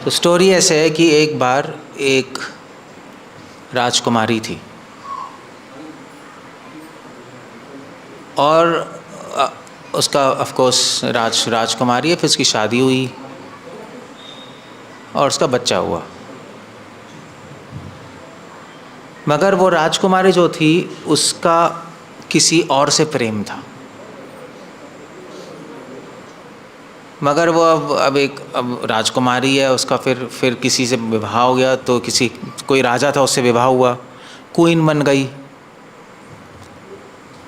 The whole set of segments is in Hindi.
तो स्टोरी ऐसे है कि एक बार एक राजकुमारी थी और उसका ऑफ कोर्स राजकुमारी है, फिर उसकी शादी हुई और उसका बच्चा हुआ। मगर वो राजकुमारी जो थी उसका किसी और से प्रेम था। मगर वो अब राजकुमारी है, उसका फिर किसी से विवाह हो गया, तो कोई राजा था उससे विवाह हुआ, क्वीन बन गई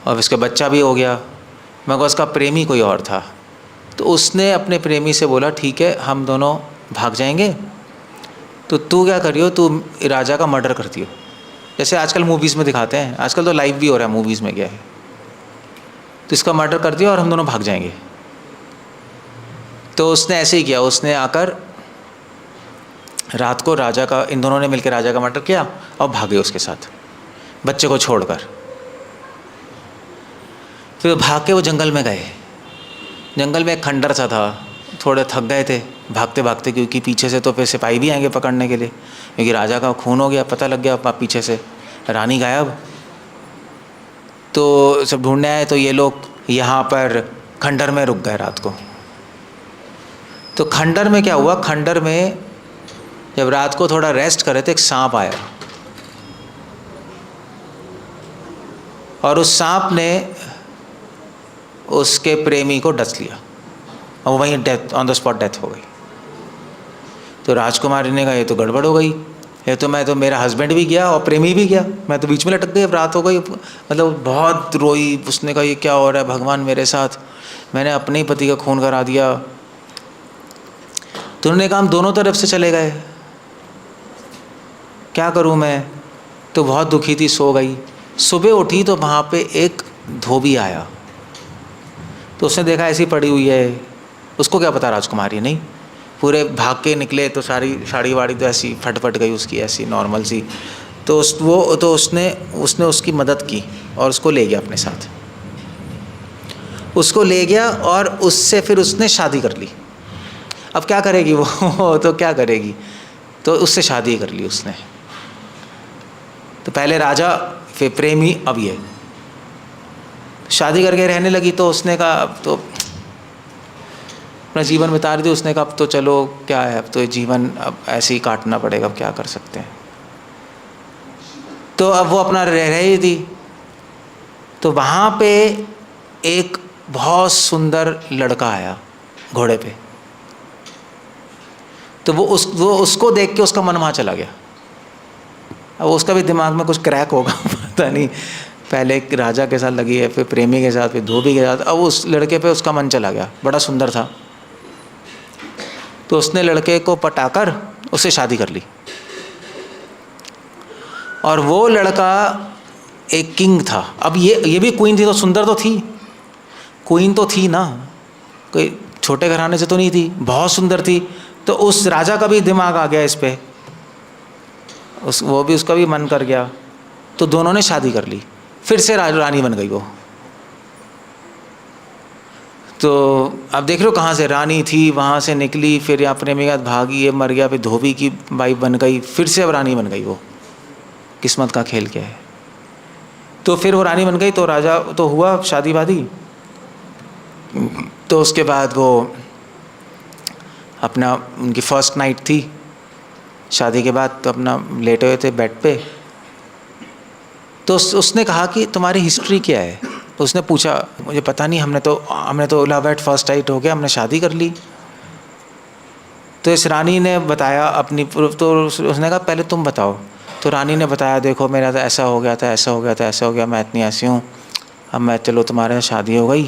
और उसका बच्चा भी हो गया। मगर उसका प्रेमी कोई और था। तो उसने अपने प्रेमी से बोला ठीक है हम दोनों भाग जाएंगे, तो तू क्या करियो, तू राजा का मर्डर करती हो, जैसे आजकल मूवीज़ में दिखाते हैं, आजकल तो लाइव भी हो रहा है मूवीज़ में क्या है, तो इसका मर्डर कर दिया और हम दोनों भाग जाएंगे। तो उसने ऐसे ही किया, उसने आकर रात को इन दोनों ने मिलकर राजा का मर्डर किया और भागे उसके साथ बच्चे को छोड़कर। फिर भाग के वो जंगल में गए। जंगल में एक खंडर सा था, थोड़े थक गए थे भागते भागते, क्योंकि पीछे से तो फिर सिपाही भी आएंगे पकड़ने के लिए, क्योंकि राजा का खून हो गया, पता लग गया पीछे से रानी गायब। तो सब ढूंढने आए, तो ये लोग यहाँ पर खंडर में रुक गए रात को। तो खंडर में क्या हुआ, खंडर में जब रात को थोड़ा रेस्ट करे तो एक सांप आया और उस सांप ने उसके प्रेमी को डस लिया और वहीं death, on the spot death हो गई। तो राजकुमारी ने कहा ये तो गड़बड़ हो गई, ये तो मेरा हस्बैंड भी गया और प्रेमी भी गया, मैं तो बीच में लटक गई, अब रात हो गई। मतलब बहुत रोई, उसने कहा ये क्या हो रहा है भगवान मेरे साथ, मैंने अपने ही पति का खून करा दिया। तो उन्होंने कहा हम दोनों तरफ से चले गए, क्या करूं मैं। तो बहुत दुखी थी, सो गई। सुबह उठी तो वहाँ पे एक धोबी आया, तो उसने देखा ऐसी पड़ी हुई है, उसको क्या पता राजकुमारी नहीं, पूरे भाग के निकले तो सारी साड़ी वाड़ी तो ऐसी फट गई उसकी, ऐसी नॉर्मल सी। तो उसने उसकी मदद की और उसको ले गया अपने साथ, उसको ले गया और उससे फिर उसने शादी कर ली। अब क्या करेगी वो तो क्या करेगी, तो उससे शादी कर ली उसने। तो पहले राजा फिर प्रेमी, अब ये शादी करके रहने लगी। तो उसने कहा अब तो अपना जीवन बिता रही थी, उसने कहा अब तो चलो क्या है, अब तो जीवन अब ऐसे ही काटना पड़ेगा, अब क्या कर सकते हैं। तो अब वो अपना रह रही थी, तो वहाँ पे एक बहुत सुंदर लड़का आया घोड़े पे। तो वो उसको देख के उसका मन वहाँ चला गया। अब उसका भी दिमाग में कुछ क्रैक होगा पता नहीं, पहले एक राजा के साथ लगी है, फिर प्रेमी के साथ, फिर धोबी के साथ, अब उस लड़के पे उसका मन चला गया, बड़ा सुंदर था। तो उसने लड़के को पटाकर उससे शादी कर ली। और वो लड़का एक किंग था। अब ये भी क्वीन थी, तो सुंदर तो थी, क्वीन तो थी ना, कोई छोटे घराने से तो नहीं थी, बहुत सुंदर थी। तो उस राजा का भी दिमाग आ गया इस पे, उसका भी मन कर गया। तो दोनों ने शादी कर ली, फिर से रानी बन गई वो। तो अब देख लो कहाँ से रानी थी, वहाँ से निकली, फिर यहाँ प्रेमी के साथ भागी, ये मर गया, फिर धोबी की वाइफ बन गई, फिर से अब रानी बन गई वो। किस्मत का खेल क्या है। तो फिर वो रानी बन गई, तो राजा तो हुआ शादी वादी। तो उसके बाद वो अपना, उनकी फर्स्ट नाइट थी शादी के बाद, तो अपना लेटे हुए थे बेड पे। तो उसने कहा कि तुम्हारी हिस्ट्री क्या है। तो उसने पूछा मुझे पता नहीं, हमने तो लव एट फर्स्ट साइट हो गया, हमने शादी कर ली। तो इस रानी ने बताया अपनी, तो उसने कहा पहले तुम बताओ। तो रानी ने बताया देखो मेरा तो ऐसा हो गया था, ऐसा हो गया था, ऐसा हो गया, मैं इतनी ऐसी हूँ, अब मैं चलो तुम्हारे साथ शादी हो गई।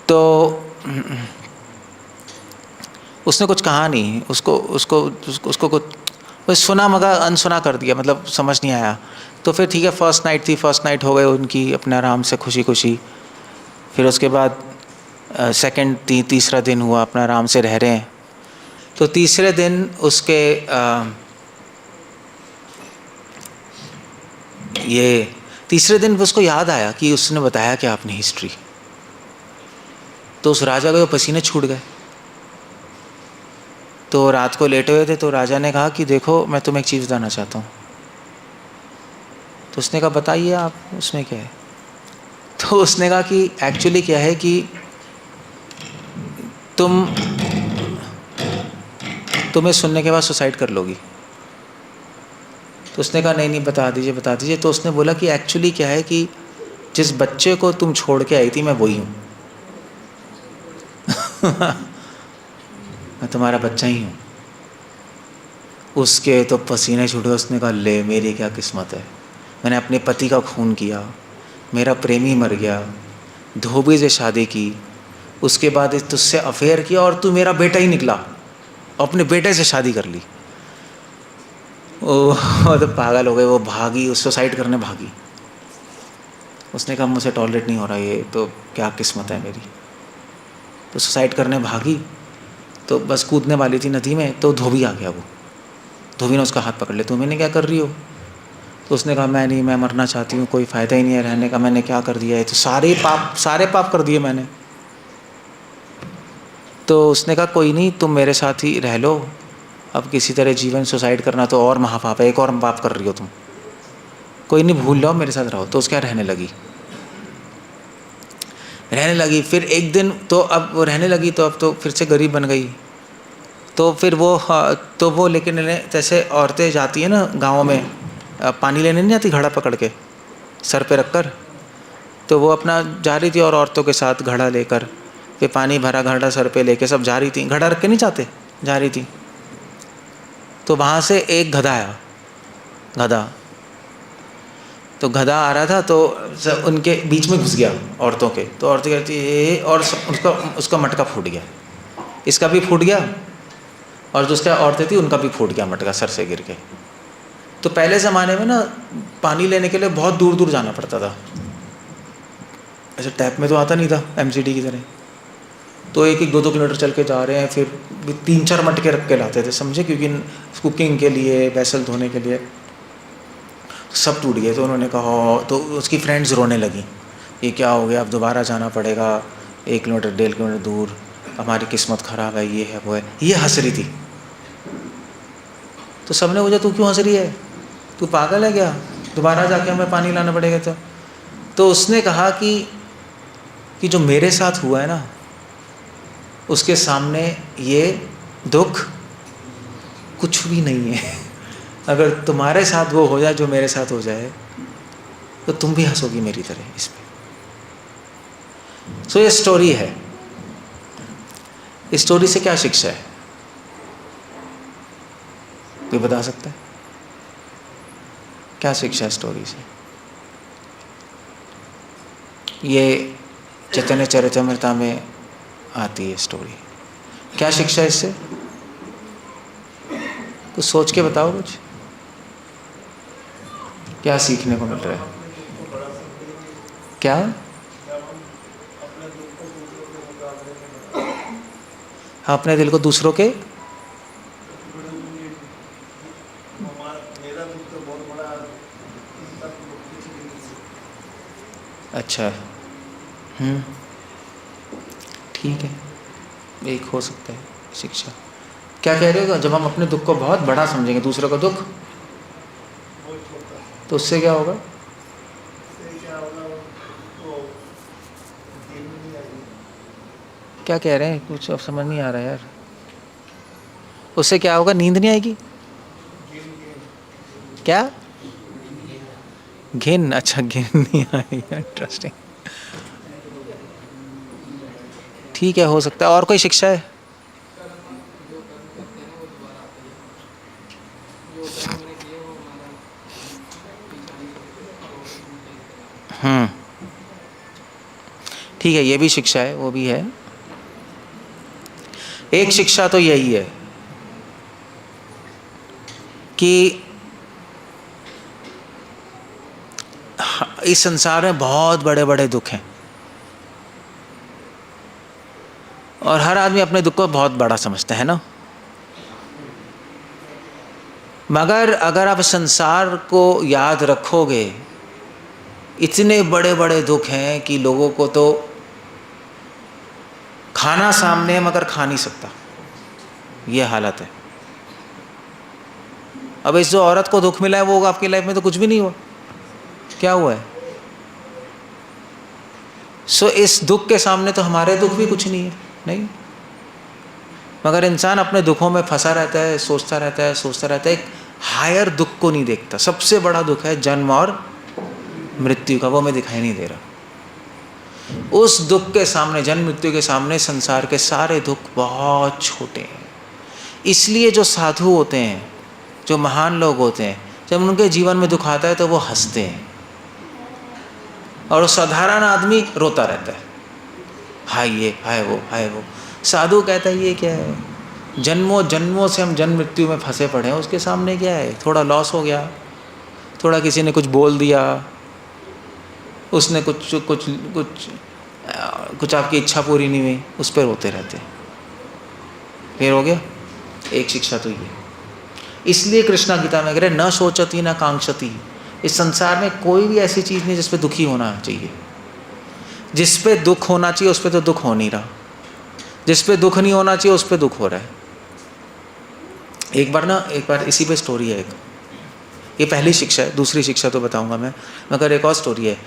तो उसने कुछ कहा नहीं, उसको कुछ बस सुना मगर अनसुना कर दिया, मतलब समझ नहीं आया। तो फिर ठीक है, फर्स्ट नाइट थी, फर्स्ट नाइट हो गई उनकी अपने आराम से खुशी खुशी। फिर उसके बाद सेकंड तीसरा दिन हुआ, अपना आराम से रह रहे हैं। तो तीसरे दिन उसके तीसरे दिन उसको याद आया कि उसने बताया क्या अपनी हिस्ट्री। तो उस राजा के पसीने छूट गए। तो रात को लेटे हुए थे, तो राजा ने कहा कि देखो मैं तुम्हें एक चीज़ बताना चाहता हूँ। तो उसने कहा बताइए आप, उसमें क्या है। तो उसने कहा कि एक्चुअली क्या है कि तुम्हें सुनने के बाद सुसाइड कर लोगी। तो उसने कहा नहीं नहीं बता दीजिए बता दीजिए। तो उसने बोला कि एक्चुअली क्या है कि जिस बच्चे को तुम छोड़ के आई थी मैं वही हूँ। मैं तुम्हारा बच्चा ही हूँ। उसके तो पसीने छूटे। उसने कहा ले मेरी क्या किस्मत है, मैंने अपने पति का खून किया, मेरा प्रेमी मर गया, धोबी से शादी की, उसके बाद तुझसे अफेयर किया और तू मेरा बेटा ही निकला, अपने बेटे से शादी कर ली। वो तो पागल हो गए, वो भागी, उस सुसाइड करने भागी। उसने कहा मुझसे टॉलरेट नहीं हो रहा, ये तो क्या किस्मत है मेरी। तो सुसाइड करने भागी, तो बस कूदने वाली थी नदी में, तो धोबी आ गया। वो धोबी ने उसका हाथ पकड़ लिया, तुम इन्हें क्या कर रही हो। तो उसने कहा मैं नहीं, मैं मरना चाहती हूँ, कोई फ़ायदा ही नहीं है रहने का, मैंने क्या कर दिया है, तो सारे पाप कर दिए मैंने। तो उसने कहा कोई नहीं, तुम मेरे साथ ही रह लो, अब किसी तरह जीवन, सुसाइड करना तो और महापाप है, एक और पाप कर रही हो तुम, कोई नहीं भूल लो मेरे साथ रहो। तो उसके यहाँ रहने लगी। फिर एक दिन तो अब वो रहने लगी, तो अब तो फिर से गरीब बन गई। तो फिर वो लेकिन जैसे औरतें जाती हैं ना गाँव में, पानी लेने नहीं आती घड़ा पकड़ के सर पे रखकर, तो वो अपना जा रही थी और औरतों के साथ घड़ा लेकर, फिर पानी भरा घड़ा सर पे लेके सब जा रही थी, घड़ा रख के नहीं जाते, जा रही थी। तो वहाँ से एक गधा आया, तो गधा आ रहा था, तो उनके बीच में घुस गया औरतों के। तो औरतें कहती है, और उसका मटका फूट गया, इसका भी फूट गया, और जो उसका औरतें थी उनका भी फूट गया मटका सर से गिर के। तो पहले ज़माने में ना पानी लेने के लिए बहुत दूर दूर जाना पड़ता था, ऐसे टैप में तो आता नहीं था एमसीडी की तरह। तो 1-2 किलोमीटर चल के जा रहे हैं, फिर 3-4 मटके रख के लाते थे, समझे, क्योंकि कुकिंग के लिए, वैसल धोने के लिए। सब टूट गए। तो उन्होंने कहा, तो उसकी फ्रेंड्स रोने लगी, ये क्या हो गया, अब दोबारा जाना पड़ेगा 1 किलोमीटर 1.5 किलोमीटर दूर, हमारी किस्मत ख़राब है, ये है वो है। ये हंस रही थी। तो सबने पूछा तू क्यों हंस रही है, तू पागल है क्या, दोबारा जाके हमें पानी लाना पड़ेगा। तो उसने कहा कि जो मेरे साथ हुआ है ना, उसके सामने ये दुख कुछ भी नहीं है। अगर तुम्हारे साथ वो हो जाए जो मेरे साथ हो जाए, तो तुम भी हंसोगी मेरी तरह इस पे। सो ये स्टोरी है। इस स्टोरी से क्या शिक्षा है, कोई बता सकता है क्या शिक्षा है स्टोरी से? ये चैतन्य चरितामृत में आती है स्टोरी। क्या शिक्षा है इससे, कुछ सोच के बताओ, कुछ क्या सीखने को मिल रहा है? क्या? हाँ, अपने दिल को दूसरों के, अच्छा, ठीक है, एक हो सकता है शिक्षा। क्या कह रहे हो, जब हम अपने दुख को बहुत बड़ा समझेंगे, दूसरों का दुख, तो उससे क्या होगा? क्या कह रहे हैं, कुछ अब समझ नहीं आ रहा है यार। उससे क्या होगा, नींद नहीं आएगी? क्या? घिन? अच्छा, घिन नहीं आएगी, इंटरेस्टिंग, ठीक है, हो सकता है। और कोई शिक्षा है? ठीक है, ये भी शिक्षा है, वो भी है। एक शिक्षा तो यही है कि इस संसार में बहुत बड़े बड़े दुख हैं, और हर आदमी अपने दुख को बहुत बड़ा समझता है ना। मगर अगर आप संसार को याद रखोगे, इतने बड़े बड़े दुख हैं कि लोगों को तो खाना सामने है मगर खा नहीं सकता। ये हालत है। अब इस जो औरत को दुख मिला है वो आपकी लाइफ में तो कुछ भी नहीं हुआ, क्या हुआ है? सो इस दुख के सामने तो हमारे दुख भी कुछ नहीं है, नहीं। मगर इंसान अपने दुखों में फंसा रहता है, सोचता रहता है, एक हायर दुख को नहीं देखता। सबसे बड़ा दुख है जन्म और मृत्यु का, वो हमें दिखाई नहीं दे रहा। उस दुख के सामने, जन्म मृत्यु के सामने संसार के सारे दुख बहुत छोटे हैं। इसलिए जो साधु होते हैं, जो महान लोग होते हैं, जब उनके जीवन में दुख आता है तो वो हंसते हैं, और साधारण आदमी रोता रहता है, हाय ये हाय वो हाय वो। साधु कहता है ये क्या है, जन्मों जन्मों से हम जन्म मृत्यु में फंसे पड़े हैं, उसके सामने क्या है, थोड़ा लॉस हो गया, थोड़ा किसी ने कुछ बोल दिया, उसने कुछ कुछ कुछ कुछ आपकी इच्छा पूरी नहीं हुई, उस पर रोते रहते हैं। फिर हो गया एक शिक्षा तो ये। इसलिए कृष्णा गीता में कह रहे न सोचती न कांक्षती। इस संसार में कोई भी ऐसी चीज़ नहीं जिस पे दुखी होना चाहिए। जिस पे दुख होना चाहिए उस पे तो दुख हो नहीं रहा, जिस पे दुख नहीं होना चाहिए उस पे दुख हो रहा है। एक बार इसी पे स्टोरी है एक, ये पहली शिक्षा है, दूसरी शिक्षा तो बताऊंगा मैं, मगर एक और स्टोरी है।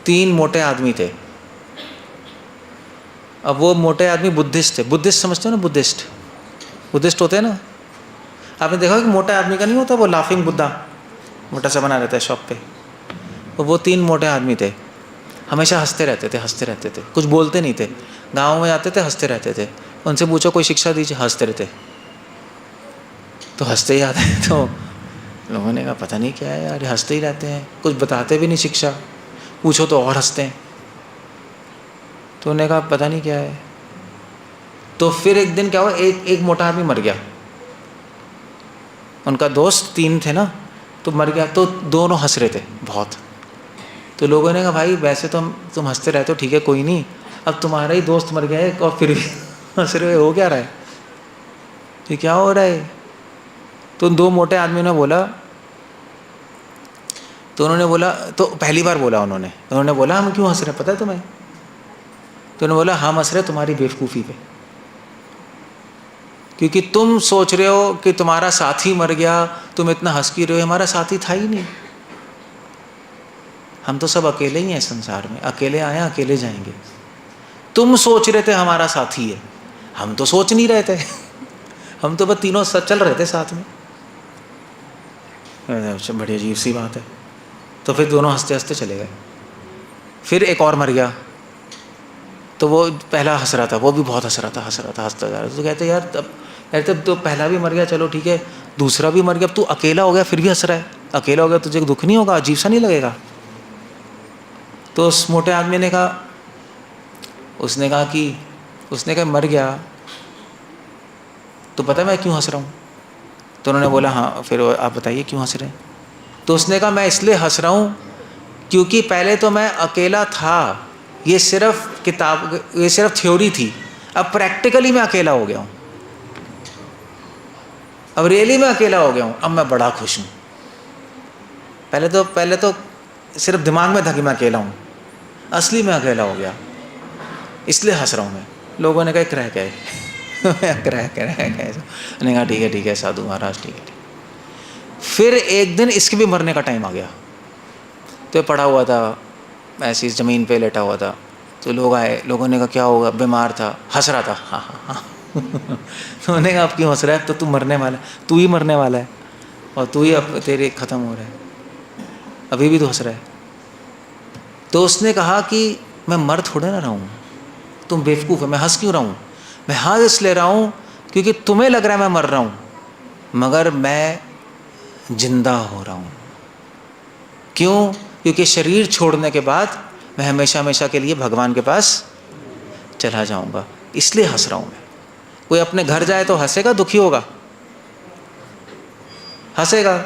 3 मोटे आदमी थे। अब वो मोटे आदमी बुद्धिस्ट थे। बुद्धिस्ट समझते हो ना, बुद्धिस्ट होते हैं ना। आपने देखा कि मोटा आदमी का नहीं होता वो लाफिंग बुद्धा, मोटा सा बना रहता है शॉप पे। तो वो 3 मोटे आदमी थे, हमेशा हंसते रहते थे, कुछ बोलते नहीं थे। गाँव में जाते थे, हंसते रहते थे। उनसे पूछो कोई शिक्षा दीजिए, हंसते रहते, तो हंसते ही आते हैं। तो लोगों ने कहा पता नहीं क्या है यार, हंसते ही रहते हैं, कुछ बताते भी नहीं शिक्षा, पूछो तो और हंसते हैं। तो उन्होंने कहा पता नहीं क्या है। तो फिर एक दिन क्या हुआ, एक मोटा आदमी मर गया। उनका दोस्त 3 थे ना, तो मर गया। तो दोनों हंस रहे थे बहुत। तो लोगों ने कहा भाई वैसे तो तुम हंसते रहते हो, ठीक है कोई नहीं, अब तुम्हारा ही दोस्त मर गया है और फिर भी हंस रहे हो क्या रहा है, ये क्या हो रहा है? तो 2 मोटे आदमियों ने बोला, तो पहली बार बोला उन्होंने बोला हम क्यों हंस रहे हैं पता है तुम्हें? तो उन्होंने बोला हम हंस रहे तुम्हारी बेवकूफ़ी पे, क्योंकि तुम सोच रहे हो कि तुम्हारा साथी मर गया, तुम इतना हंस की रहे हो, हमारा साथी था ही नहीं। हम तो सब अकेले ही हैं संसार में, अकेले आए अकेले जाएंगे। तुम सोच रहे थे हमारा साथी है, हम तो सोच नहीं रहे थे, हम तो बस तीनों चल रहे थे साथ में। बड़ी अजीब सी बात है। तो फिर दोनों हंसते हंसते चले गए। फिर एक और मर गया, तो वो पहला हंस रहा था, वो भी बहुत हंसता जा रहा था। तो कहते यार तब तो पहला भी मर गया, चलो ठीक है, दूसरा भी मर गया, अब तू अकेला हो गया फिर भी हंस रहा है। अकेला हो गया तुझे दुख नहीं होगा, अजीब सा नहीं लगेगा? तो उस मोटे आदमी ने कहा, उसने कहा मर गया तो पता है मैं क्यों हंस रहा हूँ? तो उन्होंने बोला हाँ, फिर आप बताइए क्यों हंस रहे हैं? तो उसने कहा मैं इसलिए हंस रहा हूँ क्योंकि पहले तो मैं अकेला था, ये सिर्फ थ्योरी थी, अब प्रैक्टिकली मैं अकेला हो गया हूँ, अब रियली मैं अकेला हो गया हूँ, अब मैं बड़ा खुश हूँ। पहले तो सिर्फ दिमाग में था कि मैं अकेला हूँ, असली में अकेला हो गया, इसलिए हंस रहा हूँ मैं। लोगों ने कहा क्रैक है क्रैक है। मैंने कहा ठीक है साधु महाराज, ठीक है। फिर एक दिन इसके भी मरने का टाइम आ गया। तो पड़ा हुआ था ऐसी ज़मीन पे लेटा हुआ था। तो लोग आए, लोगों ने कहा क्या होगा, बीमार था, हंस रहा था, हाँ। तो उन्होंने कहा अब क्यों हंस रहा है, तो तू मरने वाला है, तू ही मरने वाला है, और तू ही अब तेरे ख़त्म हो रहा है, अभी भी तो हंस रहा है। तो उसने कहा कि मैं मर थोड़े ना रहा हूँ, तुम बेवकूफ़ है, मैं हंस क्यों रहा हूँ? मैं हंस इसलिए रहा हूँ क्योंकि तुम्हें लग रहा है मैं मर रहा हूँ, मगर मैं जिंदा हो रहा हूँ। क्यों? क्योंकि शरीर छोड़ने के बाद मैं हमेशा हमेशा के लिए भगवान के पास चला जाऊँगा, इसलिए हंस रहा हूँ मैं। कोई अपने घर जाए तो हंसेगा, दुखी होगा? हंसेगा।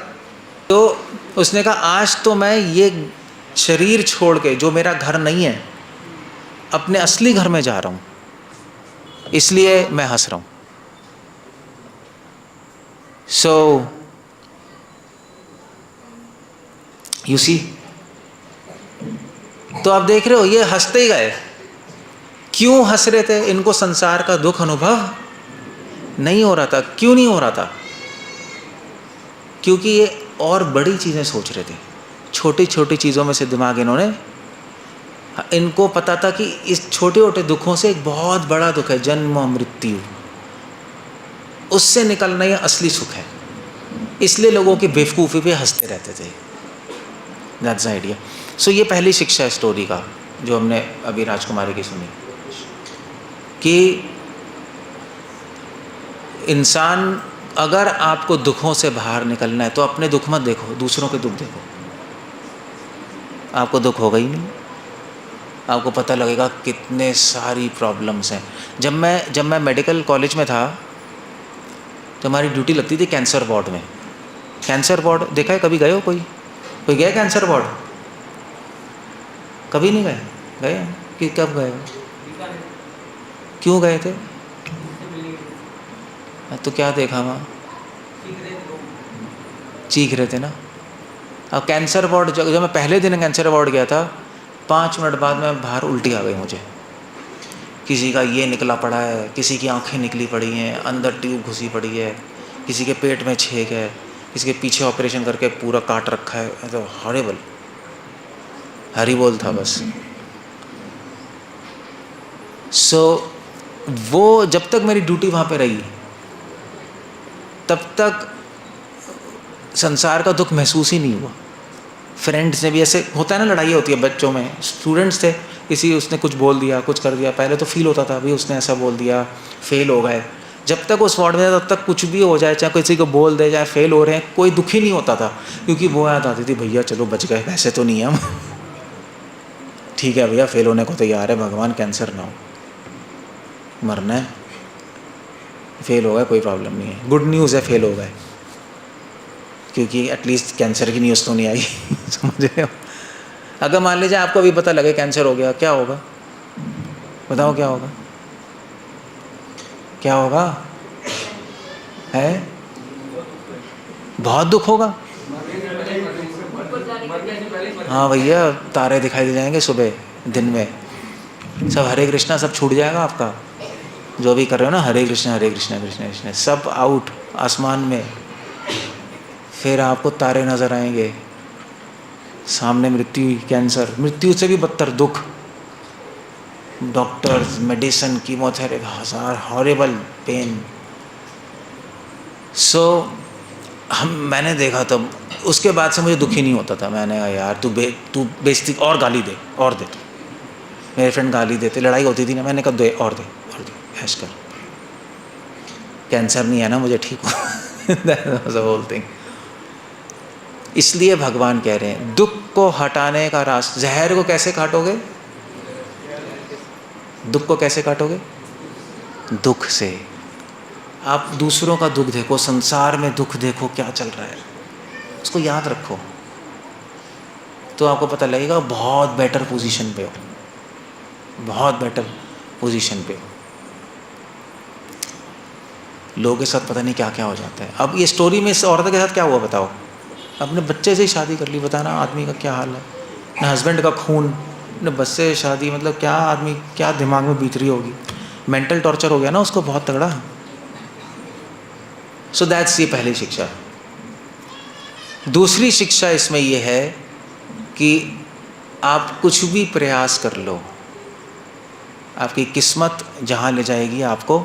तो उसने कहा आज तो मैं ये शरीर छोड़ के, जो मेरा घर नहीं है, अपने असली घर में जा रहा हूँ, इसलिए मैं हंस रहा हूँ। सो यू सी, तो आप देख रहे हो ये हंसते ही गए। क्यों हंस रहे थे? इनको संसार का दुख अनुभव नहीं हो रहा था। क्यों नहीं हो रहा था? क्योंकि ये और बड़ी चीज़ें सोच रहे थे। छोटी छोटी चीज़ों में से दिमाग इनको पता था कि इस छोटे छोटे दुखों से एक बहुत बड़ा दुख है, जन्म और मृत्यु, उससे निकलना ही असली सुख है। इसलिए लोगों की बेवकूफ़ी पे हंसते रहते थे। That's the idea. सो ये पहली शिक्षा है स्टोरी का जो हमने अभी राजकुमारी की सुनी, कि इंसान, अगर आपको दुखों से बाहर निकलना है तो अपने दुख मत देखो, दूसरों के दुख देखो। आपको दुख होगा ही नहीं, आपको पता लगेगा कितने सारी प्रॉब्लम्स हैं। जब मैं मेडिकल कॉलेज में था तो हमारी ड्यूटी लगती थी कैंसर वार्ड में। कैंसर वार्ड देखा है? कभी गए हो? कोई गया कैंसर वार्ड? कभी नहीं गए? गए कि कब गए हो? क्यों गए थे? तो क्या देखा वहाँ? चीख रहे थे ना। अब कैंसर वार्ड, जब मैं पहले दिन कैंसर वार्ड गया था, 5 मिनट बाद में बाहर उल्टी आ गई मुझे। किसी का ये निकला पड़ा है, किसी की आंखें निकली पड़ी हैं, अंदर ट्यूब घुसी पड़ी है, किसी के पेट में छेद है, किसी के पीछे ऑपरेशन करके पूरा काट रखा है। तो हॉरिबल, हरी बोल था बस। वो जब तक मेरी ड्यूटी वहाँ पे रही तब तक संसार का दुख महसूस ही नहीं हुआ। फ्रेंड्स ने भी, ऐसे होता है ना, लड़ाई होती है बच्चों में, स्टूडेंट्स थे, किसी उसने कुछ बोल दिया, कुछ कर दिया, पहले तो फील होता था अभी उसने ऐसा बोल दिया, फेल हो गए। जब तक उस वार्ड में था तब तक कुछ भी हो जाए, चाहे किसी को बोल दे, चाहे फेल हो रहे हैं, कोई दुखी नहीं होता था, क्योंकि वो याद आती थी, भैया चलो बच गए, वैसे तो नहीं हम ठीक है भैया, फेल होने को तैयार है, भगवान कैंसर ना हो, मरना है, फेल हो गए कोई प्रॉब्लम नहीं है, गुड न्यूज़ है फेल हो गए, क्योंकि एटलीस्ट कैंसर की न्यूज़ तो नहीं आई समझ रहे हो? अगर मान लीजिए आपको अभी पता लगे कैंसर हो गया, क्या होगा? बताओ क्या होगा? क्या होगा? है? बहुत दुख होगा। हाँ भैया, तारे दिखाई दे जाएंगे सुबह दिन में, सब हरे कृष्णा, सब छूट जाएगा आपका, जो भी कर रहे हो ना, हरे कृष्णा कृष्णा कृष्णा, सब आउट आसमान में। फिर आपको तारे नज़र आएंगे, सामने मृत्यु, कैंसर, मृत्यु से भी बदतर दुख, डॉक्टर्स, मेडिसिन, कीमोथेरेपी, हजार हॉरिबल पेन। मैंने देखा तब, उसके बाद से मुझे दुख ही नहीं होता था। मैंने कहा यार तू बेइज्जती और गाली दे और दे, मेरे फ्रेंड गाली देते, लड़ाई होती थी ना, मैंने कहा दे और दे ऐश कर, कैंसर नहीं है ना मुझे, ठीक हो that was the whole thing. इसलिए भगवान कह रहे हैं दुख को हटाने का रास्ता, जहर को कैसे काटोगे? दुख को कैसे काटोगे? दुख से। आप दूसरों का दुख देखो, संसार में दुख देखो क्या चल रहा है, उसको याद रखो, तो आपको पता लगेगा बहुत बेटर पोजीशन पे हो, बहुत बेटर पोजीशन पे हो। लोगों के साथ पता नहीं क्या क्या हो जाता है। अब ये स्टोरी में इस औरत के साथ क्या हुआ बताओ? अपने बच्चे से ही शादी कर ली, बताना आदमी का क्या हाल है, न हस्बैंड का खून, न बस से शादी, मतलब क्या आदमी, क्या दिमाग में बीत रही होगी, मेंटल टॉर्चर हो गया ना उसको बहुत तगड़ा। सो दैट्स ये पहली शिक्षा। दूसरी शिक्षा इसमें ये है कि आप कुछ भी प्रयास कर लो, आपकी किस्मत जहाँ ले जाएगी आपको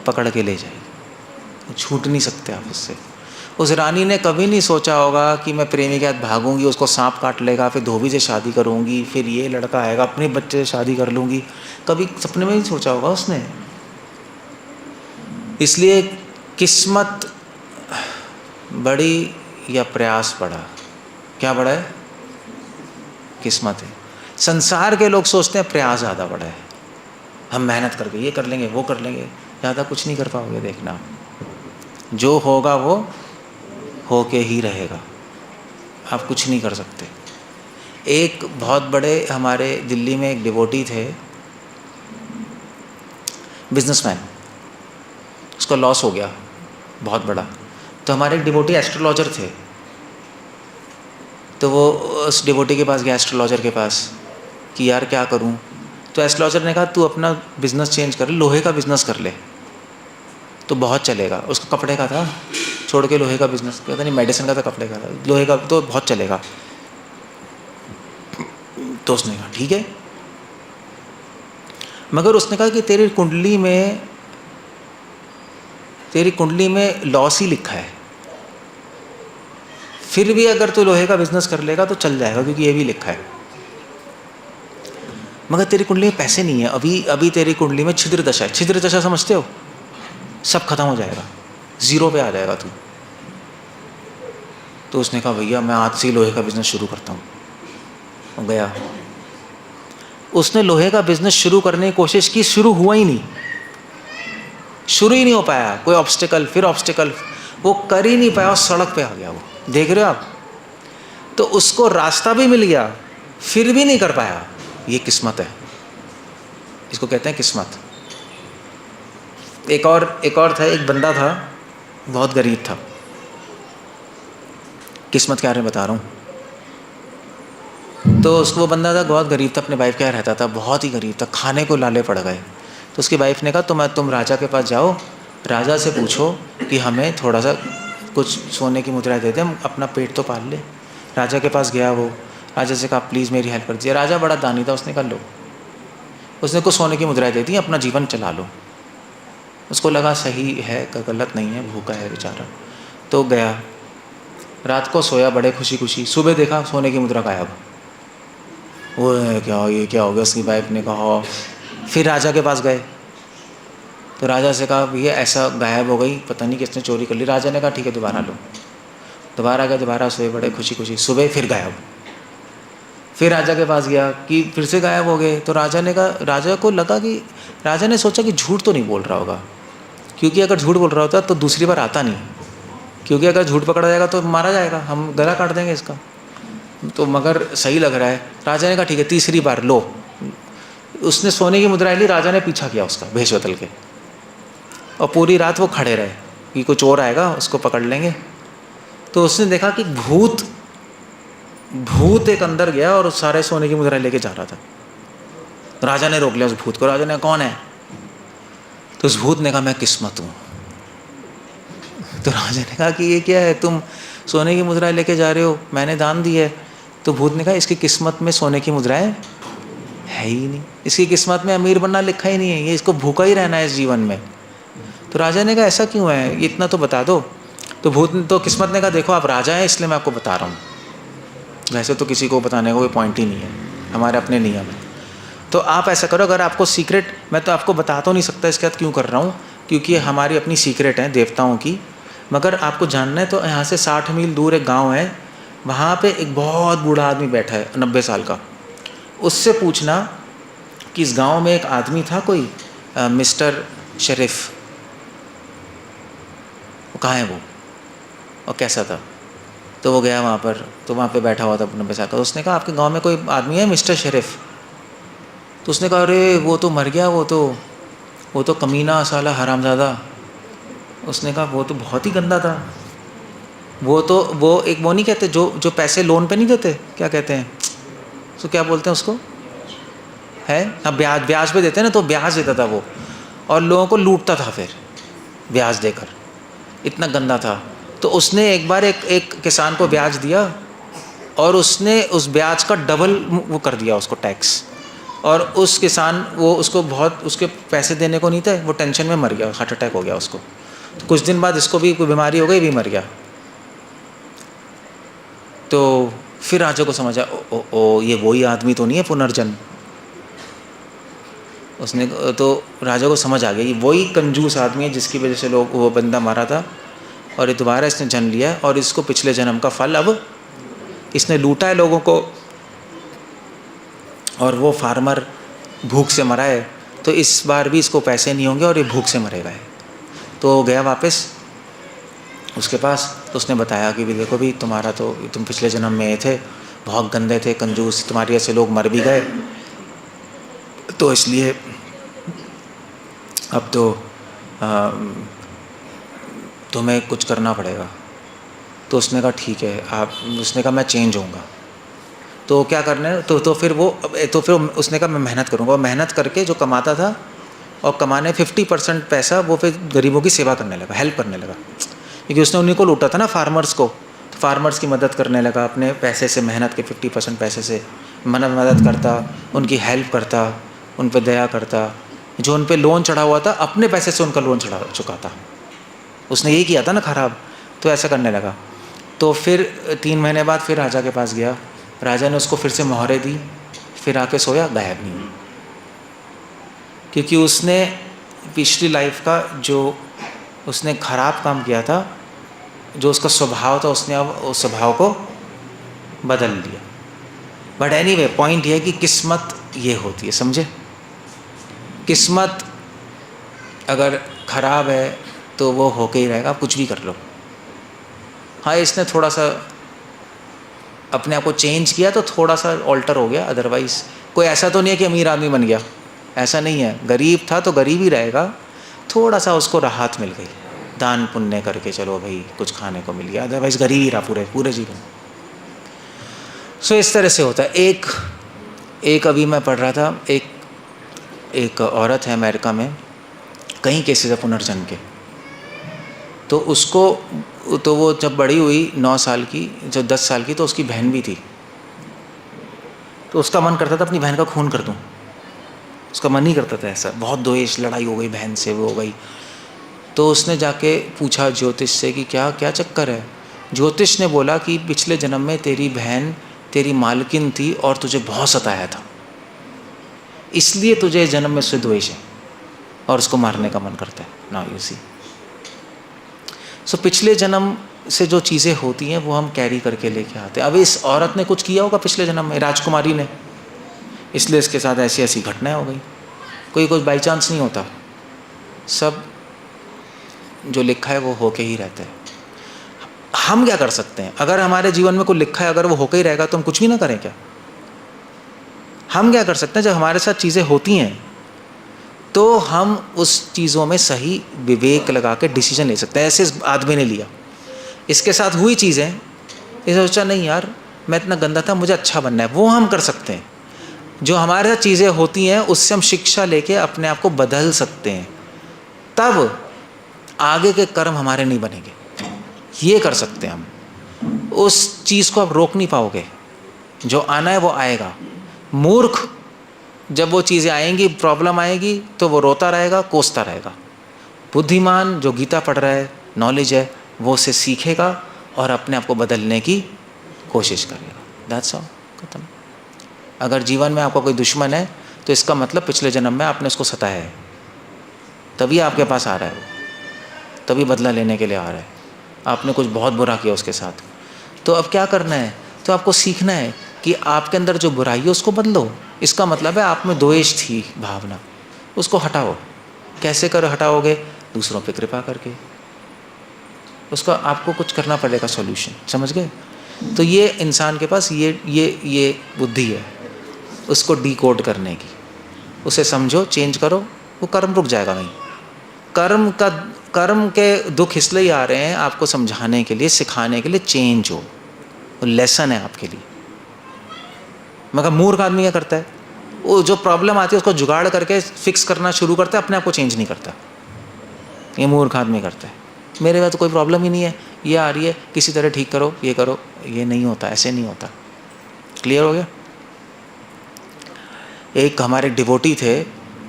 पकड़ के ले जाएगी, छूट नहीं सकते आप उससे। उस रानी ने कभी नहीं सोचा होगा कि मैं प्रेमी के साथ भागूंगी, उसको सांप काट लेगा, फिर धोबी से शादी करूंगी, फिर ये लड़का आएगा, अपने बच्चे से शादी कर लूँगी, कभी सपने में नहीं सोचा होगा उसने। इसलिए किस्मत बड़ी या प्रयास बड़ा? क्या बड़ा है? किस्मत है। संसार के लोग सोचते हैं प्रयास ज़्यादा बड़ा है, हम मेहनत करके ये कर लेंगे वो कर लेंगे, ज़्यादा कुछ नहीं कर पाओगे। देखना जो होगा वो होके ही रहेगा, आप कुछ नहीं कर सकते। एक बहुत बड़े हमारे दिल्ली में एक डिवोटी थे, बिजनेसमैन, उसका लॉस हो गया बहुत बड़ा, तो हमारे एक डिवोटी एस्ट्रोलॉजर थे, तो वो उस डिवोटी के पास गया, एस्ट्रोलॉजर के पास, कि यार क्या करूं? तो एस्ट्रोलॉजर ने कहा तू अपना बिज़नेस चेंज कर ले, लोहे का बिज़नेस कर ले, तो बहुत चलेगा। उसका कपड़े का था, छोड़ के लोहे का बिजनेस, कहता नहीं मेडिसिन का था, कपड़े का था, लोहे का तो बहुत चलेगा। तो उसने कहा ठीक है, मगर उसने कहा कि तेरी कुंडली में लॉस ही लिखा है, फिर भी अगर तू लोहे का बिजनेस कर लेगा तो चल जाएगा, क्योंकि ये भी लिखा है। मगर तेरी कुंडली में पैसे नहीं है, अभी तेरी कुंडली में छिद्र दशा है। छिद्र दशा समझते हो? सब खत्म हो जाएगा, जीरो पे आ जाएगा तू। तो उसने कहा भैया मैं आज से ही लोहे का बिजनेस शुरू करता हूँ। गया, उसने लोहे का बिजनेस शुरू करने की कोशिश की, शुरू हुआ ही नहीं, शुरू ही नहीं हो पाया। कोई ऑब्स्टिकल, फिर ऑब्स्टिकल, वो कर ही नहीं पाया और सड़क पे आ गया। वो देख रहे हो आप? तो उसको रास्ता भी मिल गया, फिर भी नहीं कर पाया। ये किस्मत है, इसको कहते हैं किस्मत। एक और था, एक बंदा था, बहुत गरीब था। किस्मत के बारे में बता रहा हूँ। तो उसको, वो बंदा था बहुत गरीब था, अपने वाइफ के यहाँ रहता था, बहुत ही गरीब था, खाने को लाले पड़ गए। तो उसकी वाइफ ने कहा तुम राजा के पास जाओ, राजा से पूछो कि हमें थोड़ा सा कुछ सोने की मुद्राएं दे दे, हम अपना पेट तो पाल ले। राजा के पास गया वो, राजा से कहा प्लीज़ मेरी हेल्प कर दीजिए। राजा बड़ा दानी था, उसने कहा लो। उसने कुछ सोने की मुद्राएं दे दी, अपना जीवन चला लो। उसको लगा सही है, गलत नहीं है, भूखा है बेचारा। तो गया, रात को सोया बड़े खुशी खुशी, सुबह देखा सोने की मुद्रा गायब। वो ये क्या हो गया? उसकी वाइफ ने कहा। फिर राजा के पास गए, तो राजा से कहा भैया ऐसा गायब हो गई, पता नहीं किसने चोरी कर ली। राजा ने कहा ठीक है दोबारा लो। दोबारा गए, दोबारा सोए बड़े खुशी खुशी, सुबह फिर गायब। फिर राजा के पास गया कि फिर से गायब हो गए। तो राजा ने कहा, राजा को लगा कि, राजा ने सोचा कि झूठ तो नहीं बोल रहा होगा, क्योंकि अगर झूठ बोल रहा होता तो दूसरी बार आता नहीं, क्योंकि अगर झूठ पकड़ा जाएगा तो मारा जाएगा, हम गला काट देंगे इसका। तो मगर सही लग रहा है। राजा ने कहा ठीक है तीसरी बार लो। उसने सोने की मुद्राएं ली, राजा ने पीछा किया उसका भेष बदल के, और पूरी रात वो खड़े रहे कि कोई चोर आएगा उसको पकड़ लेंगे। तो उसने देखा कि भूत एक अंदर गया और सारे सोने की मुद्राएं लेके जा रहा था। तो राजा ने रोक लिया उस भूत को। राजा ने कौन है? तो उस भूत ने कहा मैं किस्मत हूँ। तो राजा ने कहा कि ये क्या है, तुम सोने की मुद्राएं लेके जा रहे हो, मैंने दान दी है। तो भूत ने कहा इसकी किस्मत में सोने की मुद्राएं है ही नहीं, इसकी किस्मत में अमीर बनना लिखा ही नहीं है, ये इसको भूखा ही रहना है इस जीवन में। तो राजा ने कहा ऐसा क्यों है, इतना तो बता दो। तो किस्मत ने कहा देखो आप राजा हैं इसलिए मैं आपको बता रहा हूँ, वैसे तो किसी को बताने का कोई पॉइंट ही नहीं है, हमारे अपने नियम है। तो आप ऐसा करो, अगर आपको सीक्रेट, मैं तो आपको बता तो नहीं सकता इसके बाद क्यों कर रहा हूँ, क्योंकि हमारी अपनी सीक्रेट है देवताओं की, मगर आपको जानना है तो यहाँ से 60 मील दूर एक गांव है, वहाँ पे एक बहुत बूढ़ा आदमी बैठा है 90 साल का। उससे पूछना कि इस गांव में एक आदमी था कोई मिस्टर शरीफ, वो कहाँ है वो और कैसा था। तो वो गया वहाँ पर, तो वहाँ पे बैठा हुआ था 90 साल का। तो उसने कहा आपके गांव में कोई आदमी है मिस्टर शरीफ? तो उसने कहा अरे वो तो मर गया, वो तो कमीना साला हरामज़ादा। उसने कहा वो तो बहुत ही गंदा था, वो एक वो नहीं कहते जो पैसे लोन पे नहीं देते, क्या कहते हैं तो, क्या बोलते हैं उसको, है हाँ ब्याज पे देते हैं ना, तो ब्याज देता था वो, और लोगों को लूटता था फिर ब्याज देकर, इतना गंदा था। तो उसने एक बार एक किसान को ब्याज दिया, और उसने उस ब्याज का डबल वो कर दिया उसको टैक्स, और उस किसान वो उसको बहुत उसके पैसे देने को नहीं थे, वो टेंशन में मर गया, हार्ट अटैक हो गया उसको। तो कुछ दिन बाद इसको भी कोई बीमारी हो गई, भी मर गया। तो फिर राजा को समझा ओ ये वही आदमी तो नहीं है पुनर्जन्म। उसने तो राजा को समझ आ गया ये वही कंजूस आदमी है जिसकी वजह से लोग वो बंदा मारा था, और ये दोबारा इसने जन्म लिया है, और इसको पिछले जन्म का फल अब इसने लूटा है लोगों को, और वो फार्मर भूख से मरा है, तो इस बार भी इसको पैसे नहीं होंगे और ये भूख से मरेगा है। तो गया वापस उसके पास, तो उसने बताया कि भी देखो भी तुम पिछले जन्म में थे, बहुत गंदे थे, कंजूस, तुम्हारे ऐसे लोग मर भी गए, तो इसलिए अब तो तुम्हें कुछ करना पड़ेगा। तो उसने कहा ठीक है उसने कहा मैं चेंज होऊंगा। तो क्या करना है, तो फिर उसने कहा मैं मेहनत करूँगा, और मेहनत करके जो कमाता था और कमाने 50% पैसा वो फिर गरीबों की सेवा करने लगा, हेल्प करने लगा, क्योंकि उसने उन्हीं को लूटा था ना, फार्मर्स को। तो फार्मर्स की मदद करने लगा अपने पैसे से, मेहनत के 50% पैसे से मदद करता, उनकी हेल्प करता, उन पर दया करता। जो उन पर लोन चढ़ा हुआ था अपने पैसे से उनका लोन चढ़ा चुकाता। उसने यही किया था ना खराब, तो ऐसा करने लगा। तो फिर 3 महीने बाद फिर राजा के पास गया, राजा ने उसको फिर से मोहरे दी, फिर आके सोया, गायब नहीं हुआ, क्योंकि उसने पिछली लाइफ का जो उसने खराब काम किया था, जो उसका स्वभाव था, उसने अब उस स्वभाव को बदल लिया। बट एनीवे पॉइंट ये है कि किस्मत ये होती है, समझे? किस्मत अगर खराब है तो वो होके ही रहेगा, आप कुछ भी कर लो। हाँ, इसने थोड़ा सा अपने आप को चेंज किया तो थोड़ा सा ऑल्टर हो गया, अदरवाइज कोई ऐसा तो नहीं है कि अमीर आदमी बन गया, ऐसा नहीं है। गरीब था तो गरीब ही रहेगा, थोड़ा सा उसको राहत मिल गई, दान पुण्य करके चलो भाई कुछ खाने को मिल गया, अदरवाइज गरीब ही रहा पूरे पूरे जीवन। सो इस तरह से होता है। एक अभी मैं पढ़ रहा था, एक औरत है अमेरिका में, कई केसेस है पुनर्जन्म के। तो उसको, तो वो जब बड़ी हुई 9 साल की, जब 10 साल की, तो उसकी बहन भी थी। तो उसका मन करता था अपनी बहन का खून कर दूं, उसका मन ही करता था ऐसा, बहुत द्वेष, लड़ाई हो गई बहन से, वो हो गई। तो उसने जाके पूछा ज्योतिष से कि क्या क्या चक्कर है। ज्योतिष ने बोला कि पिछले जन्म में तेरी बहन तेरी मालकिन थी और तुझे बहुत सताया था, इसलिए तुझे जन्म में उससे द्वेष है और उसको मारने का मन करता है। Now you see. सो पिछले जन्म से जो चीज़ें होती हैं वो हम कैरी करके लेके आते हैं। अब इस औरत ने कुछ किया होगा पिछले जन्म में, राजकुमारी ने, इसलिए इसके साथ ऐसी ऐसी घटनाएं हो गई। कोई कुछ बाई चांस नहीं होता, सब जो लिखा है वो होके ही रहता है। हम क्या कर सकते हैं? अगर हमारे जीवन में कोई लिखा है, अगर वो होके ही रहेगा तो हम कुछ भी ना करें क्या? हम क्या कर सकते हैं? जब हमारे साथ चीज़ें होती हैं तो हम उस चीज़ों में सही विवेक लगा के डिसीजन ले सकते हैं। ऐसे इस आदमी ने लिया, इसके साथ हुई चीज़ें, इसे सोचा नहीं यार मैं इतना गंदा था, मुझे अच्छा बनना है, वो हम कर सकते हैं। जो हमारे साथ चीज़ें होती हैं उससे हम शिक्षा लेके अपने आप को बदल सकते हैं, तब आगे के कर्म हमारे नहीं बनेंगे। ये कर सकते हैं हम। उस चीज़ को आप रोक नहीं पाओगे, जो आना है वो आएगा। मूर्ख जब वो चीज़ें आएंगी, प्रॉब्लम आएगी, तो वो रोता रहेगा, कोसता रहेगा। बुद्धिमान जो गीता पढ़ रहा है, नॉलेज है, वो उसे सीखेगा और अपने आप को बदलने की कोशिश करेगा। दैट्स ऑल, खत्म। अगर जीवन में आपका कोई दुश्मन है तो इसका मतलब पिछले जन्म में आपने उसको सताया है, तभी आपके पास आ रहा है वो, तभी बदला लेने के लिए आ रहा है। आपने कुछ बहुत बुरा किया उसके साथ। तो अब क्या करना है? तो आपको सीखना है कि आपके अंदर जो बुराई है उसको बदलो। इसका मतलब है आप में द्वेष थी भावना, उसको हटाओ। कैसे कर हटाओगे? दूसरों पे कृपा करके। उसका आपको कुछ करना पड़ेगा सॉल्यूशन, समझ गए? तो ये इंसान के पास ये बुद्धि है उसको डिकोड करने की। उसे समझो, चेंज करो, वो कर्म रुक जाएगा वहीं। कर्म के दुख इसलिए आ रहे हैं आपको समझाने के लिए, सिखाने के लिए, चेंज हो, वो लेसन है आपके लिए। मगर मूर्ख आदमी क्या करता है? वो जो प्रॉब्लम आती है उसको जुगाड़ करके फिक्स करना शुरू करता है, अपने आप को चेंज नहीं करता। ये मूर्ख आदमी करता है। मेरे पास तो कोई प्रॉब्लम ही नहीं है, ये आ रही है, किसी तरह ठीक करो, ये करो। ये नहीं होता, ऐसे नहीं होता। क्लियर हो गया? एक हमारे डिवोटी थे,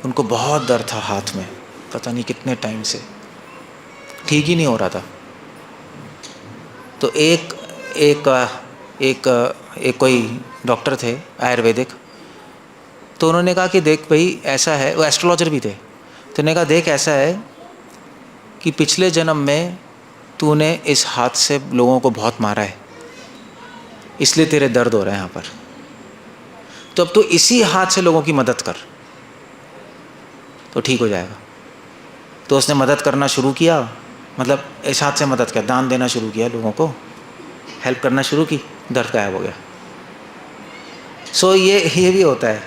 उनको बहुत दर्द था हाथ में, पता नहीं कितने टाइम से ठीक ही नहीं हो रहा था। तो एक कोई डॉक्टर थे आयुर्वेदिक, तो उन्होंने कहा कि देख भाई ऐसा है, वो एस्ट्रोलॉजर भी थे। तो उन्होंने कहा देख ऐसा है कि पिछले जन्म में तूने इस हाथ से लोगों को बहुत मारा है, इसलिए तेरे दर्द हो रहे हैं यहाँ पर। तो अब तू इसी हाथ से लोगों की मदद कर तो ठीक हो जाएगा। तो उसने मदद करना शुरू किया, मतलब इस हाथ से मदद किया, दान देना शुरू किया, लोगों को हेल्प करना शुरू की, दर्द गायब हो गया। सो ये भी होता है।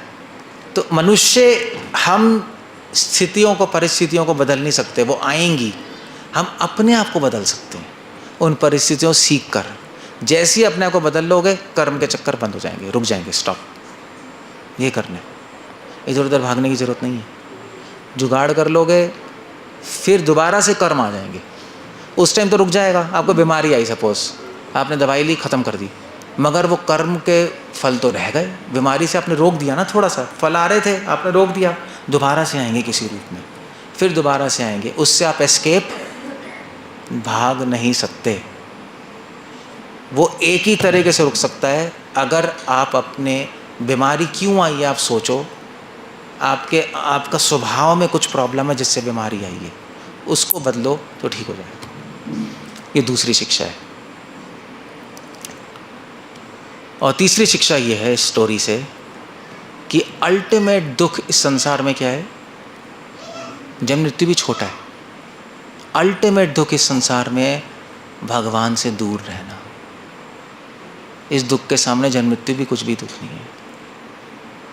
तो मनुष्य, हम स्थितियों को, परिस्थितियों को बदल नहीं सकते, वो आएंगी। हम अपने आप को बदल सकते हैं उन परिस्थितियों सीख कर। जैसे ही अपने आप को बदल लोगे, कर्म के चक्कर बंद हो जाएंगे, रुक जाएंगे, स्टॉप। ये करना है, इधर उधर भागने की ज़रूरत नहीं है। जुगाड़ कर लोगे, फिर दोबारा से कर्म आ जाएंगे। उस टाइम तो रुक जाएगा, आपको बीमारी आई सपोज, आपने दवाई ली, ख़त्म कर दी, मगर वो कर्म के फल तो रह गए। बीमारी से आपने रोक दिया ना, थोड़ा सा फल आ रहे थे, आपने रोक दिया, दोबारा से आएंगे किसी रूप में, फिर दोबारा से आएंगे। उससे आप एस्केप भाग नहीं सकते। वो एक ही तरीके से रुक सकता है, अगर आप अपने बीमारी क्यों आई है आप सोचो, आपका स्वभाव में कुछ प्रॉब्लम है जिससे बीमारी आई है, उसको बदलो तो ठीक हो जाएगा। ये दूसरी शिक्षा है। और तीसरी शिक्षा ये है इस स्टोरी से कि अल्टीमेट दुख इस संसार में क्या है? जन्म मृत्यु भी छोटा है। अल्टीमेट दुख इस संसार में भगवान से दूर रहना। इस दुख के सामने जन्म मृत्यु भी कुछ भी दुख नहीं है।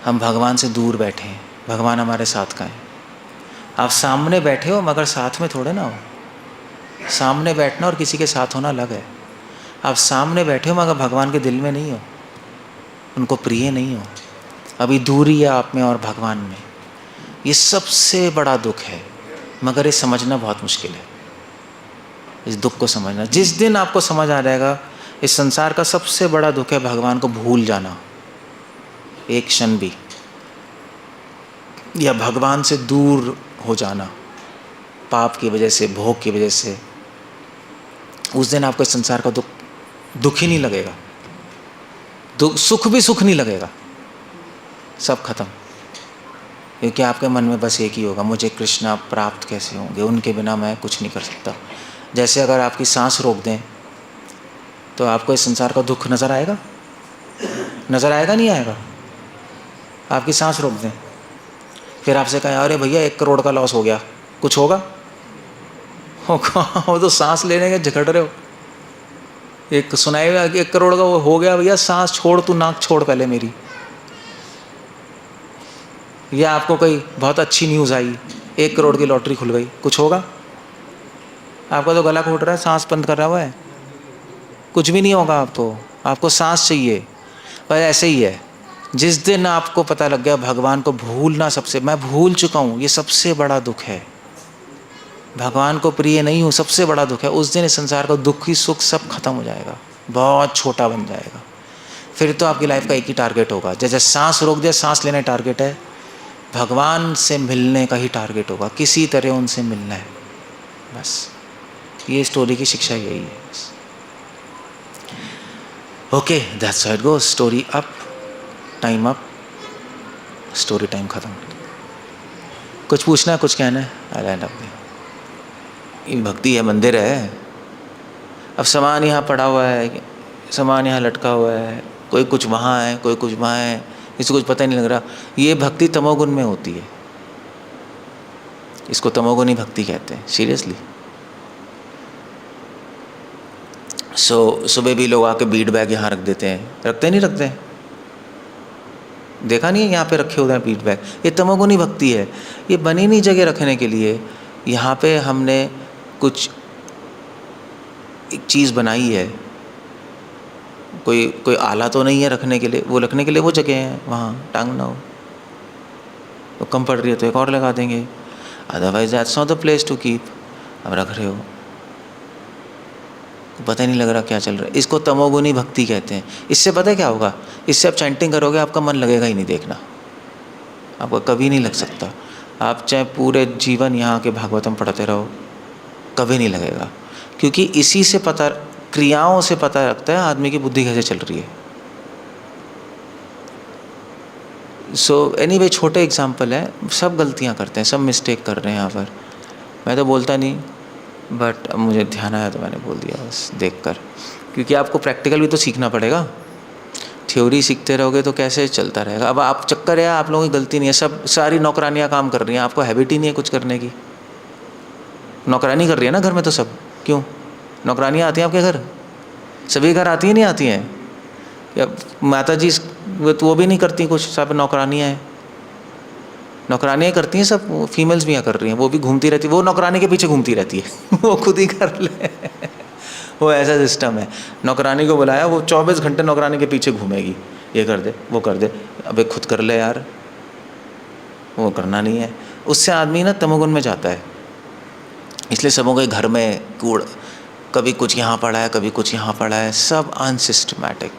हम भगवान से दूर बैठे हैं, भगवान हमारे साथ का है। आप सामने बैठे हो मगर साथ में थोड़े ना हो। सामने बैठना और किसी के साथ होना अलग है। आप सामने बैठे हो मगर भगवान के दिल में नहीं हो, उनको प्रिय नहीं हो, अभी दूरी है आप में और भगवान में। ये सबसे बड़ा दुख है, मगर ये समझना बहुत मुश्किल है, इस दुख को समझना। जिस दिन आपको समझ आ जाएगा इस संसार का सबसे बड़ा दुख है भगवान को भूल जाना एक क्षण भी, या भगवान से दूर हो जाना पाप की वजह से, भोग की वजह से, उस दिन आपको इस संसार का दुख ही नहीं लगेगा। सुख भी सुख नहीं लगेगा, सब खत्म। क्योंकि आपके मन में बस एक ही होगा, मुझे कृष्णा प्राप्त कैसे होंगे, उनके बिना मैं कुछ नहीं कर सकता। जैसे अगर आपकी सांस रोक दें तो आपको इस संसार का दुख नज़र आएगा? नज़र आएगा नहीं आएगा? आपकी सांस रोक दें, फिर आपसे कहें अरे भैया 1 करोड़ का लॉस हो गया, कुछ होगा? वो तो सांस लेने के झगड़ रहे हो। एक सुनाई 1 करोड़ का वो हो गया, भैया सांस छोड़, तू नाक छोड़ पहले मेरी। या आपको कोई बहुत अच्छी न्यूज़ आई, 1 करोड़ की लॉटरी खुल गई, कुछ होगा? आपका तो गला घोट रहा है, सांस बंद कर रहा हुआ है, कुछ भी नहीं होगा। आपको सांस चाहिए। पर ऐसे ही है, जिस दिन आपको पता लग गया भगवान को भूलना, सबसे मैं भूल चुका हूँ, ये सबसे बड़ा दुख है। भगवान को प्रिय नहीं हूँ, सबसे बड़ा दुख है। उस दिन इस संसार का दुख ही सुख सब खत्म हो जाएगा, बहुत छोटा बन जाएगा। फिर तो आपकी लाइफ का एक ही टारगेट होगा। जैसे सांस रोक दिया, सांस लेने टारगेट है, भगवान से मिलने का ही टारगेट होगा, किसी तरह उनसे मिलना है बस। ये स्टोरी की शिक्षा यही है। Okay, that's how it goes. Story up, time up, story time खत्म। कुछ पूछना है, कुछ कहना है? आई एंड अप। ये भक्ति है, मंदिर है। अब सामान यहाँ पड़ा हुआ है, सामान यहाँ लटका हुआ है, कोई कुछ वहाँ है, कोई कुछ वहाँ है, इसको कुछ पता ही नहीं लग रहा। ये भक्ति तमोगुण में होती है, इसको तमोगुणी भक्ति कहते हैं। सीरियसली। सुबह भी लोग आके बीट बैग यहाँ रख देते हैं, रखते नहीं रखते हैं? देखा नहीं है यहाँ पे रखे हुए हैं बीट बैग? ये तमोगुणी भक्ति है। ये बनी नहीं जगह रखने के लिए, यहाँ पे हमने कुछ एक चीज़ बनाई है। कोई आला तो नहीं है रखने के लिए, वो रखने के लिए वो जगह है, वहाँ टांगना हो तो कम पड़ रही है तो एक और लगा देंगे, otherwise that's not the place to keep. अब रख रहे हो, पता ही नहीं लग रहा क्या चल रहा है। इसको तमोगुणी भक्ति कहते हैं। इससे पता है क्या होगा? इससे आप चैंटिंग करोगे, आपका मन लगेगा ही नहीं देखना, आपका कभी नहीं लग सकता। आप चाहे पूरे जीवन यहाँ के भागवतम पढ़ते रहो, कभी नहीं लगेगा। क्योंकि इसी से पता, क्रियाओं से पता लगता है आदमी की बुद्धि कैसे चल रही है। सो एनीवे, छोटे एग्जाम्पल है, सब गलतियाँ करते हैं, सब मिस्टेक कर रहे हैं यहाँ पर। मैं तो बोलता नहीं, बट अब मुझे ध्यान आया तो मैंने बोल दिया बस देखकर। क्योंकि आपको प्रैक्टिकल भी तो सीखना पड़ेगा। थ्योरी सीखते रहोगे तो कैसे चलता रहेगा। अब आप चक्कर है, आप लोगों की गलती नहीं है, सब सारी नौकरानियाँ काम कर रही हैं, आपको हैबिट ही नहीं है कुछ करने की। नौकरानी कर रही है ना घर में तो सब, क्यों? नौकरानियाँ आती हैं आपके घर? सभी घर आती हैं, नहीं आती हैं? या माता जी वो भी नहीं करती कुछ, सब नौकरानियाँ हैं। नौकरानियाँ करती हैं सब, फीमेल्स भी यहाँ कर रही हैं, वो भी घूमती रहती है, वो नौकरानी के पीछे घूमती रहती है वो खुद ही कर ले वो ऐसा सिस्टम है। नौकरानी को बुलाया, वो 24 घंटे नौकरानी के पीछे घूमेगी, ये कर दे, वो कर दे। अबे खुद कर ले यार, वो करना नहीं है। उससे आदमी ना तमोगुण में जाता है। इसलिए सबों के घर में कूड़, कभी कुछ यहाँ पड़ा है, कभी कुछ यहाँ पड़ा है, सब अनसिस्टमैटिक।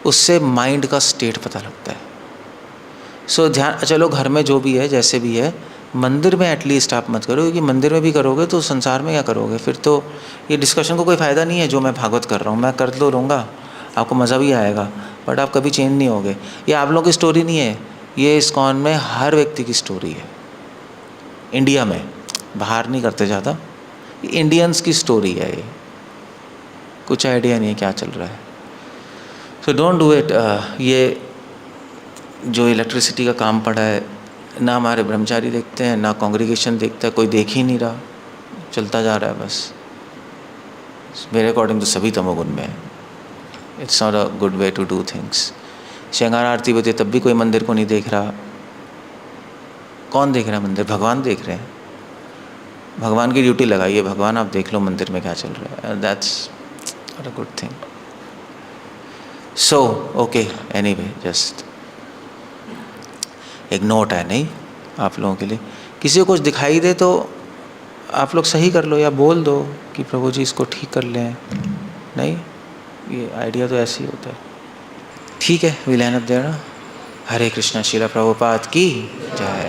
उससे माइंड का स्टेट पता लगता है। सो ध्यान, चलो घर में जो भी है जैसे भी है, मंदिर में एटलीस्ट आप मत करो, क्योंकि मंदिर में भी करोगे तो संसार में क्या करोगे? फिर तो ये डिस्कशन को कोई फ़ायदा नहीं है। जो मैं भागवत कर रहा हूँ मैं कर लो लूँगा, आपको मज़ा भी आएगा, बट आप कभी चेंज नहीं होगे। ये आप लोगों की स्टोरी नहीं है, ये इस्कॉन में हर व्यक्ति की स्टोरी है। इंडिया में, बाहर नहीं करते ज़्यादा, इंडियंस की स्टोरी है ये। कुछ आइडिया नहीं है क्या चल रहा है। So don't do it. ये जो इलेक्ट्रिसिटी का काम पड़ा है, ना हमारे ब्रह्मचारी देखते हैं, ना कांग्रीगेशन देखता है, कोई देख ही नहीं रहा, चलता जा रहा है बस। मेरे अकॉर्डिंग तो सभी तमोगुण में है। It's not a good way to do things. श्रृंगार आरती होती है तब भी कोई मंदिर को नहीं देख रहा। कौन देख रहा है मंदिर? भगवान देख रहे हैं। भगवान की ड्यूटी लगाइए, भगवान आप देख लो मंदिर में क्या चल रहा है। That's not a good thing. So okay, anyway, just एक नोट है नहीं आप लोगों के लिए। किसी को कुछ दिखाई दे तो आप लोग सही कर लो या बोल दो कि प्रभु जी इसको ठीक कर लें। नहीं, ये आइडिया तो ऐसे ही होता है। ठीक है, विल एंड अप देयर। हरे कृष्णा। श्रील प्रभुपाद की जय।